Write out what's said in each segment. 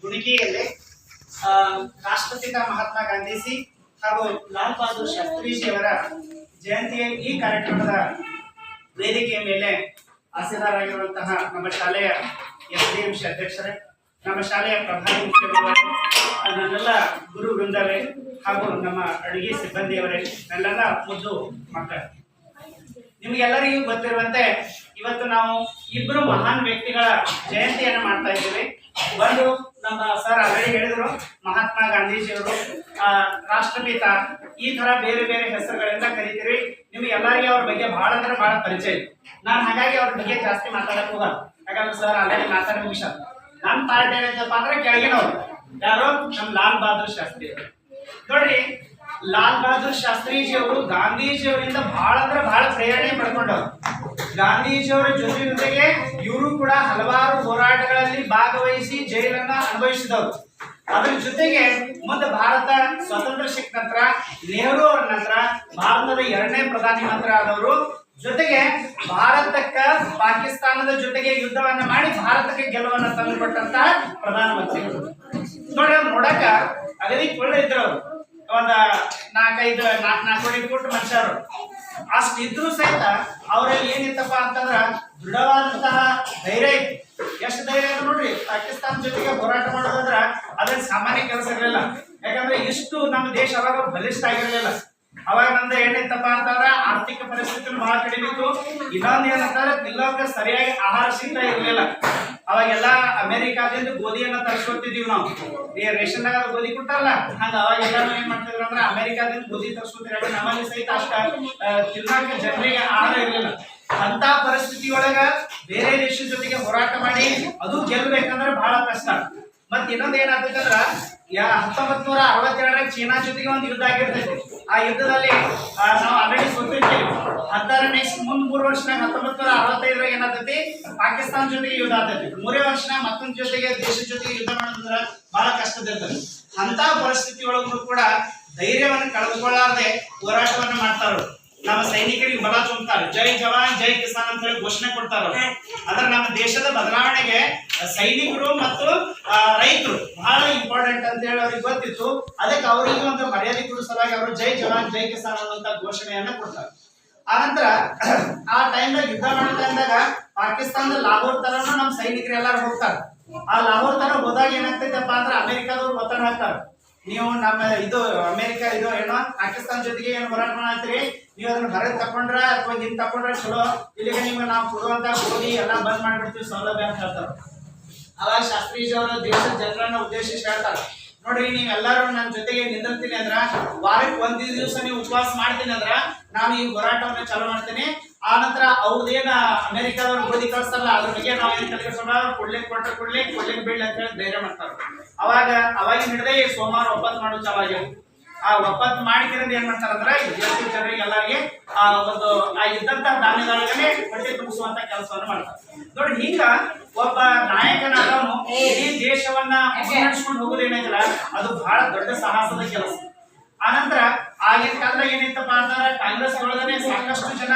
ಕುಣಿಕೆಯಲ್ಲಿ ರಾಷ್ಟ್ರಪಿತ ಮಹಾತ್ಮ ಗಾಂಧೀಜಿ ಹಾಗೂ ಲಾಲ್ ಬಹದ್ದೂರ್ ಶಾಸ್ತ್ರೀಜಿಯವರ ಜಯಂತಿಯ ಈ ಕಾರ್ಯಕ್ರಮದ ವೇದಿಕೆಯ ಮೇಲೆ ಆಸೀನರಾಗಿರುವಂತಹ ನಮ್ಮ ಶಾಲೆಯ SDMC ಅಧ್ಯಕ್ಷರೇ, ನಮ್ಮ ಶಾಲೆಯ ಪ್ರಧಾನ ಮುಖ್ಯರು, ನನ್ನೆಲ್ಲ ಗುರು ವೃಂದವೇ ಹಾಗೂ ನಮ್ಮ ಅಡುಗೆ ಸಿಬ್ಬಂದಿಯವರೇ, ನನ್ನೆಲ್ಲ ಮುದ್ದು ಮಕ್ಕಳು, ನಿಮಗೆಲ್ಲರಿಗೂ ಗೊತ್ತಿರುವಂತೆ ಇವತ್ತು ನಾವು ಇಬ್ಬರು ಮಹಾನ್ ವ್ಯಕ್ತಿಗಳ ಜಯಂತಿಯನ್ನು ಮಾಡ್ತಾ ಇದ್ದೀವಿ. ಒಂದು ನಮ್ಮ ಸರ್ ಆಲ್ರೆಡಿ ಹೇಳಿದ್ರು, ಮಹಾತ್ಮ ಗಾಂಧೀಜಿಯವರು, ರಾಷ್ಟ್ರಪಿತ, ಈ ತರ ಬೇರೆ ಬೇರೆ ಹೆಸರುಗಳಿಂದ ಕರಿತೀವಿ. ನಿಮ್ಗೆ ಎಲ್ಲರಿಗೂ ಅವ್ರ ಬಗ್ಗೆ ಬಹಳ ಅಂದ್ರೆ ಬಹಳ ಪರಿಚಯ ಇದೆ. ನಾನು ಹಾಗಾಗಿ ಅವ್ರ ಬಗ್ಗೆ ಜಾಸ್ತಿ ಮಾತಾಡಕ್ ಹೋಗಲ್ಲ, ಯಾಕಂದ್ರೆ ಸರ್ ಆಲ್ರೆಡಿ ಮಾತಾಡೋ ವಿಷಯ. ನನ್ನ ಪಾರ್ಟಿ ಏನಂತಪ್ಪ ಅಂದ್ರೆ ಕೆಳಗಿನವ್ರು ಯಾರು, ನಮ್ಮ ಲಾಲ್ ಬಹದ್ದೂರ್ ಶಾಸ್ತ್ರಿ ಅವರು. ನೋಡ್ರಿ, ಲಾಲ್ ಬಹದ್ದೂರ್ ಶಾಸ್ತ್ರೀಜಿ ಅವರು ಗಾಂಧೀಜಿಯವರಿಂದ ಬಹಳ ಅಂದ್ರೆ ಬಹಳ ಪ್ರೇರಣೆ ಪಡ್ಕೊಂಡವ್ರು. ಗಾಂಧೀಜಿಯವರ ಜೊತೆಗೆ ಇವರು ಕೂಡ ಹಲವಾರು ಹೋರಾಟಗಳಲ್ಲಿ ಭಾಗವಹಿಸಿ ಜೈಲನ್ನ ಅನುಭವಿಸಿದವರು. ಅದರ ಜೊತೆಗೆ ಮುಂದೆ ಭಾರತ ಸ್ವತಂತ್ರ ಸಿಕ್ಕ ನಂತರ ನೆಹರು ಅವರ ನಂತರ ಭಾರತದ 2ನೇ ಪ್ರಧಾನಿ ಮಂತ್ರಿ ಆದವರು. ಜೊತೆಗೆ ಭಾರತಕ್ಕ ಪಾಕಿಸ್ತಾನದ ಜೊತೆಗೆ ಯುದ್ಧವನ್ನ ಮಾಡಿ ಭಾರತಕ್ಕೆ ಗೆಲುವನ್ನ ತಂದುಕೊಟ್ಟಂತಹ ಪ್ರಧಾನಮಂತ್ರಿಗಳು. ನೋಡ್ರಿ, ಅವ್ರು ನೋಡಕ ಅಗದಿ ಒಳ್ಳೆ ಇದ್ರು. ಅವರು ಒಂದ 4-5 ಕೋಟಿ ಮನುಷ್ಯರು ಅಷ್ಟು ಇದ್ರು ಸಹಿತ ಅವರಲ್ಲಿ ಏನಿತ್ತಪ್ಪ ಅಂತಂದ್ರ ದೃಢವಾದಂತಹ ಧೈರ್ಯ ಇತ್ತು. ಎಷ್ಟು ಧೈರ್ಯ ಅಂತ ನೋಡ್ರಿ, ಪಾಕಿಸ್ತಾನ ಜೊತೆಗೆ ಹೋರಾಟ ಮಾಡೋದಂದ್ರ ಅದೇನು ಸಾಮಾನ್ಯ ಕೆಲಸ ಇರಲಿಲ್ಲ. ಯಾಕಂದ್ರೆ ಇಷ್ಟು ನಮ್ಮ ದೇಶ ಅವಾಗ ಬಲಿಷ್ಠ ಆಗಿರಲಿಲ್ಲ. ಅವಾಗ ನಮ್ದು ಏನಿತ್ತಪ್ಪ ಅಂತಂದ್ರ ಆರ್ಥಿಕ ಪರಿಸ್ಥಿತಿ ಬಹಳ ಕಡಿಮೆ ಇತ್ತು. ಇನ್ನೊಂದು ಏನಂತಂದ್ರೆ ತಿನ್ನೋಕೆ ಸರಿಯಾಗಿ ಆಹಾರ ಸಿಗ್ತಾ ಇರಲಿಲ್ಲ. ಅವಾಗೆಲ್ಲ ಅಮೆರಿಕಾದಿಂದ ಗೋಧಿಯನ್ನ ತರಿಸ್ಕೊತಿದೀವಿ ನಾವು. ಈ ರೇಷನ್ದಾಗ ಗೋಧಿ ಕೊಟ್ಟಾರಲ್ಲ, ಹಂಗ ಅವಾಗೆಲ್ಲ ಏನ್ ಮಾಡ್ತಿದ್ರು ಅಂದ್ರೆ ಅಮೆರಿಕಾದಿಂದ ಗೋಧಿ ತರಿಸ್ಕೊತಿರ. ನಮ್ಮಲ್ಲಿ ಸಹಿತ ಅಷ್ಟ ತಿನ್ನೋಕೆ ಜನರಿಗೆ ಆಹಾರ ಇರಲಿಲ್ಲ. ಅಂತ ಪರಿಸ್ಥಿತಿ ಒಳಗ ಬೇರೆ ದೇಶದ ಜೊತೆಗೆ ಹೋರಾಟ ಮಾಡಿ ಅದು ಗೆಲ್ಲಬೇಕಂದ್ರೆ ಬಹಳ ಕಷ್ಟ. ಮತ್ ಇನ್ನೊಂದ್ ಏನಾಗ್ತದಂದ್ರ 1962 ಚೀನಾ ಜೊತೆಗೆ ಒಂದು ಯುದ್ಧ ಆಗಿರ್ತೈತಿ. ಆ ಯುದ್ಧದಲ್ಲಿ ನಾವು ಆಲ್ರೆಡಿ ಸೋತಿರ್ತೀವಿ. 3 ವರ್ಷನಾಗ 1965 ಏನಾಗ್ತೈತಿ, ಪಾಕಿಸ್ತಾನ ಜೊತೆಗೆ ಯುದ್ಧ ಆಗ್ತೈತಿ. 3ನೇ ವರ್ಷನಾಗ ಮತ್ತೊಂದ್ ಜೊತೆಗೆ ದೇಶದ ಜೊತೆಗೆ ಯುದ್ಧ ಮಾಡೋದಂದ್ರ ಬಹಳ ಕಷ್ಟದಿರ್ತದೆ. ಅಂತ ಪರಿಸ್ಥಿತಿ ಒಳಗೂ ಕೂಡ ಧೈರ್ಯವನ್ನು ಕಳೆದುಕೊಳ್ಳಾರದೆ ಹೋರಾಟವನ್ನ ಮಾಡ್ತಾರ. ನಮ್ಮ ಸೈನಿಕರಿಗೆ ಬಲ ತುಂಬುತ್ತಾರೆ. ಜೈ ಜವಾನ್ ಜೈ ಕಿಸಾನ್ ಅಂತ ಹೇಳಿ ಘೋಷಣೆ ಕೊಡ್ತಾರ. ಆದ್ರೆ ನಮ್ಮ ದೇಶದ ಬದಲಾವಣೆಗೆ ಸೈನಿಕರು ಮತ್ತು ರೈತರು ಬಹಳ ಇಂಪಾರ್ಟೆಂಟ್ ಅಂತ ಹೇಳಿ ಅವ್ರಿಗೆ ಗೊತ್ತಿತ್ತು. ಅದಕ್ಕೆ ಅವರಿಗೆ ಒಂದು ಮರ್ಯಾದೆ ಕೊಡಿಸಲಾಗಿ ಅವರು ಜೈ ಜವಾನ್ ಜೈ ಕಿಸಾನ್ ಅನ್ನುವಂತ ಘೋಷಣೆಯನ್ನ ಕೊಡ್ತಾರೆ. ಆನಂತರ ಆ ಟೈಮ್ದಾಗ ಯುದ್ಧ ಮಾಡೋ ಟೈಮ್ದಾಗ ಪಾಕಿಸ್ತಾನದ ಲಾಹೋರ್ ತನೂ ನಮ್ಮ ಸೈನಿಕರು ಎಲ್ಲಾರು ಹೋಗ್ತಾರೆ. ಆ ಲಾಹೋರ್ ತನ ಹೋದಾಗ ಏನಾಗ್ತೈತಪ್ಪ ಅಂದ್ರೆ ಅಮೆರಿಕಾದವ್ರು ಒತ್ತಡ ಹಾಕ್ತಾರೆ. ನೀವು ನಮ್ಮ ಇದು ಅಮೆರಿಕ ಇದು ಏನೋ ಪಾಕಿಸ್ತಾನ ಜೊತೆಗೆ ಏನು ಹೋರಾಟ ಮಾಡತ್ತೀರಿ, ನೀವು ಅದನ್ನ ಹೊರಗೆ ತಕೊಂಡ್ರ ಅಥವಾ ಹಿಂಗ್ ತಕೊಂಡ್ರೆ ಚಲೋ, ಇಲ್ಲಿಗೆ ನಿಮ್ಗೆ ನಾವು ಕೊಡುವಂತ ಗೋಧಿ ಎಲ್ಲಾ ಬಂದ್ ಮಾಡ್ಬಿಡ್ತೀವಿ ಸೌಲಭ್ಯ ಅಂತ ಹೇಳ್ತಾರೆ. ಅವಾಗ ಶಾಸ್ತ್ರೀಜಿ ಅವರ ದೇಶದ ಜನರನ್ನ ಉದ್ದೇಶಿಸಿ ಹೇಳ್ತಾರೆ, ನೋಡ್ರಿ, ನೀವೆಲ್ಲರೂ ನನ್ನ ಜೊತೆಗೆ ನಿಂದಿರ್ತೀನಿ ಅಂದ್ರ, ವಾರಕ್ಕೆ 1 ದಿವಸ ನೀವು ಉಪವಾಸ ಮಾಡ್ತೀನಿ ಅಂದ್ರ ನಾನು ಈ ಹೋರಾಟವನ್ನ ಚಾಲೂ ಮಾಡ್ತೀನಿ. ಆ ನಂತರ ಅವ್ರದ್ದೇನ ಅಮೆರಿಕಾದವ್ರು ಗೋಧಿ ಕಳಿಸ್ತಾರಲ್ಲ, ಅದ್ರ ಬಗ್ಗೆ ನಾವ್ ಏನ್ ಕಲಿಸ್ಕೊಂಡ ಕೊಡ್ಲಿಕ್ಕೆ ಬಿಡ್ಲಿ ಅಂತ ಹೇಳಿ ಧೈರ್ಯ ಮಾಡ್ತಾರ. ಅವಾಗಿನ ಹಿಡಿದೇ ಸೋಮವಾರ ಒಪ್ಪತ್ತು ಮಾಡೋ ಚಾಲಾಗಿ ಆ ಒಪ್ಪತ್ತು ಮಾಡಿಕಿರೋದು ಏನ್ ಮಾಡ್ತಾರಂದ್ರ ದೇಶದ ಜನರಿಗೆ ಎಲ್ಲರಿಗೆ ಆ ಇದ್ದಂತ ಧಾನ್ಯದೊಳಗನೆ ಹೊಟ್ಟೆ ತುಂಬಿಸುವಂತ ಕೆಲಸವನ್ನ ಮಾಡ್ತಾರೆ. ನೋಡಿ, ಹಿಂಗ ಒಬ್ಬ ನಾಯಕನಾದವನು ಇಡೀ ದೇಶವನ್ನ ಮುನ್ನಡೆಸ್ಕೊಂಡು ಹೋಗೋದೇನಿಲ್ಲ, ಅದು ಬಹಳ ದೊಡ್ಡ ಸಾಹಸದ ಕೆಲಸ. ಆನಂತರ ಆಗಿನ ಕಾಲದಾಗ ಏನಿತ್ತಪ್ಪ ಅಂತಂದ್ರೆ ಕಾಂಗ್ರೆಸ್ ಒಳಗನೆ ಸಾಕಷ್ಟು ಜನ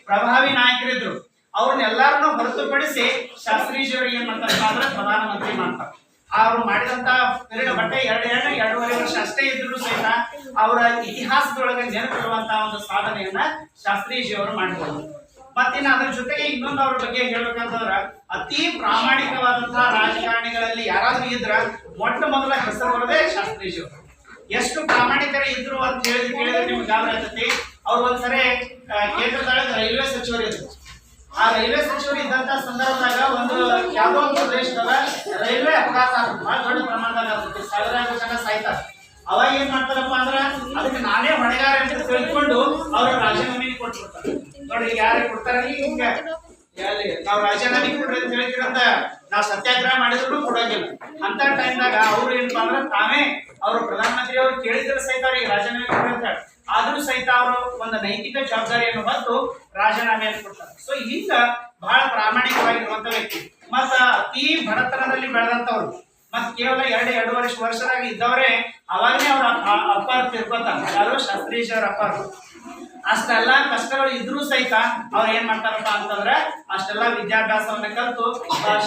ಪ್ರಭಾವಿ ನಾಯಕರಿದ್ರು. ಅವ್ರನ್ನೆಲ್ಲಾರನ್ನು ಹೊರತುಪಡಿಸಿ ಶಾಸ್ತ್ರೀಜಿ ಅವ್ರಿಗೆ ಏನ್ ಮಾಡ್ತಾರಪ್ಪ ಅಂದ್ರೆ ಪ್ರಧಾನಮಂತ್ರಿ ಮಾಡ್ತಾರೆ. ಅವ್ರು ಮಾಡಿದಂತ ಪೀರಿಯಡ್ ಬಟ್ಟೆ 2-2.5 ವರ್ಷ ಅಷ್ಟೇ ಇದ್ರು ಸಹಿತ ಅವರ ಇತಿಹಾಸದೊಳಗೆ ನೆನಪಿಡುವಂತಹ ಒಂದು ಸಾಧನೆಯನ್ನ ಶಾಸ್ತ್ರೀಜಿ ಅವರು ಮಾಡಿದ್ರು. ಮತ್ತಿನ್ನ ಅದ್ರ ಜೊತೆಗೆ ಇನ್ನೊಂದು ಅವ್ರ ಬಗ್ಗೆ ಹೇಳ್ಬೇಕಂತಂದ್ರ ಅತಿ ಪ್ರಾಮಾಣಿಕವಾದಂತಹ ರಾಜಕಾರಣಿಗಳಲ್ಲಿ ಯಾರಾದ್ರೂ ಇದ್ರ ಮೊಟ್ಟ ಮೊದಲ ಹೆಸರು ಬರೋದೇ ಶಾಸ್ತ್ರೀಜಿ ಅವರು. ಎಷ್ಟು ಪ್ರಾಮಾಣಿಕರ ಇದ್ರು ಅಂತ ಕೇಳಿದ್ರೆ ನಿಮ್ಗೆ ಗಾಬರಿ ಆಗ್ತೈತಿ. ಅವ್ರು ಒಂದ್ಸರಿ ಕೇಂದ್ರದೊಳಗೆ ರೈಲ್ವೆ ಸಚಿವರು ಇದ್ರು. ಆ ರೈಲ್ವೆ ಸಚಿವರು ಇದ್ದಂತ ಸಂದರ್ಭದಾಗ ಒಂದು ಯಾವುದೋ ಒಂದು ಪ್ರದೇಶದಾಗ ರೈಲ್ವೆ ಅಪಘಾತ ಬಹಳ ದೊಡ್ಡ ಪ್ರಮಾಣದಾಗ ಆಗ್ತೈತಿ, ಸಾವಿರಾರು ಜನ ಸಾಯ್ತಾರೆ. ಅವಾಗ ಏನ್ ಮಾಡ್ತಾರಪ್ಪ ಅಂದ್ರ ಅದಕ್ಕೆ ನಾನೇ ಹೊಣೆಗಾರ ಅಂತ ತಿಳ್ಕೊಂಡು ಅವ್ರ ರಾಜೀನಾಮೆ ಕೊಟ್ಬಿಡ್ತಾರೆ. ನೋಡಿ, ಯಾರು ಕೊಡ್ತಾರ, ಹಿಂಗ ನಾವು ರಾಜೀನಾಮೆ ಕೊಡ್ರಿ ಅಂತ ಹೇಳ್ತೀರಂತ ನಾವು ಸತ್ಯಾಗ್ರಹ ಮಾಡಿದ್ರು ಕೊಡೋಗಿಲ್ಲ. ಅಂತ ಟೈಮ್ದಾಗ ಅವ್ರು ಏನಪ್ಪಾ ಅಂದ್ರೆ ತಾವೇ ಅವರು ಪ್ರಧಾನಮಂತ್ರಿ ಅವರು ಕೇಳಿದ್ರೆ ಸಹಿತ ಅವ್ರಿಗೆ ರಾಜೀನಾಮೆ ಕೊಡ್ರಿ ಅಂತ ಹೇಳಿ, ಆದ್ರೂ ಸಹಿತ ಅವರು ಒಂದು ನೈತಿಕ ಜವಾಬ್ದಾರಿಯನ್ನು ಹೊತ್ತು ರಾಜೀನಾಮೆಯನ್ನು ಕೊಡ್ತಾರೆ. ಸೊ ಹಿಂಗ ಬಹಳ ಪ್ರಾಮಾಣಿಕವಾಗಿರುವಂತ ವ್ಯಕ್ತಿ, ಮತ್ತ ಅತಿ ಬಡತನದಲ್ಲಿ ಬೆಳೆದಂತವ್ರು, ಮತ್ ಕೇವಲ 2-2.5 ವರ್ಷದಾಗ ಇದ್ದವರೇ ಅವಾಗನೇ ಅವ್ರ ಅಪ್ಪಾರು ತಿರ್ಕೋತಾರೆ. ಯಾರು, ಶಾಸ್ತ್ರೀಜಿ ಅವ್ರ ಅಪ್ಪಾರು. ಅಷ್ಟೆಲ್ಲಾ ಕಷ್ಟಗಳು ಇದ್ರೂ ಸಹಿತ ಅವ್ರು ಏನ್ ಮಾಡ್ತಾರಪ್ಪ ಅಂತಂದ್ರೆ ಅಷ್ಟೆಲ್ಲಾ ವಿದ್ಯಾಭ್ಯಾಸವನ್ನ ಕಲಿತು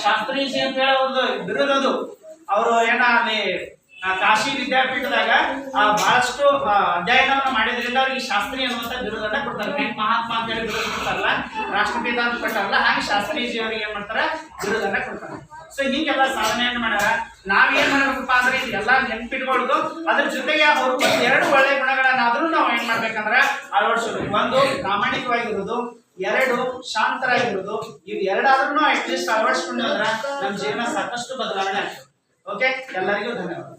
ಶಾಸ್ತ್ರೀಜಿ ಅಂತ ಹೇಳಿ ಒಂದು ಬಿರುದದು ಅವರು ಏನ ಅಲ್ಲಿ ಕಾಶಿ ವಿದ್ಯಾಪೀಠದಾಗ ಬಹಳಷ್ಟು ಅಧ್ಯಯನವನ್ನು ಮಾಡಿದ್ರಿಂದ ಅವ್ರಿಗೆ ಶಾಸ್ತ್ರಿ ಅನ್ನುವಂತ ಬಿರುದನ್ನ ಕೊಡ್ತಾರೆ. ಹೆಂಗ್ ಮಹಾತ್ಮ ಅಂತ ಹೇಳಿ ಬಿರುದು ಕೊಡ್ತಾರಲ್ಲ, ರಾಷ್ಟ್ರಪಿತ ಅಂತ ಕೊಟ್ಟಾರಲ್ಲ, ಹಾಗೆ ಶಾಸ್ತ್ರೀಜಿ ಅವರಿಗೆ ಏನ್ ಮಾಡ್ತಾರ ಬಿರುದನ್ನ ಕೊಡ್ತಾರೆ. ಸೊ ಹಿಂಗೆಲ್ಲ ಸಾಧನೆಯನ್ನು ಮಾಡ್ಯಾರ. ನಾವ್ ಏನ್ ಮಾಡ್ಬೇಕಪ್ಪ ಅಂದ್ರೆ ಇದೆಲ್ಲ ನೆನ್ಪಿಟ್ಕೊಳ್ಳೋದು, ಅದ್ರ ಜೊತೆಗೆ ಅವರು ಎರಡು ಒಳ್ಳೆ ಗುಣಗಳನ್ನಾದ್ರೂ ನಾವು ಏನ್ ಮಾಡ್ಬೇಕಂದ್ರ ಅಳವಡಿಸೋದು. ಒಂದು ಪ್ರಾಮಾಣಿಕವಾಗಿರೋದು, ಎರಡು ಶಾಂತರಾಗಿರೋದು. ಇವು ಎರಡಾದ್ರೂ ಅಟ್ಲೀಸ್ಟ್ ಅಳವಡಿಸ್ಕೊಂಡು ಹೋದ್ರ ನಮ್ಮ ಜೀವನ ಸಾಕಷ್ಟು ಬದಲಾವಣೆ ಆಗ್ತದೆ. ಓಕೆ, ಎಲ್ಲರಿಗೂ ಧನ್ಯವಾದ.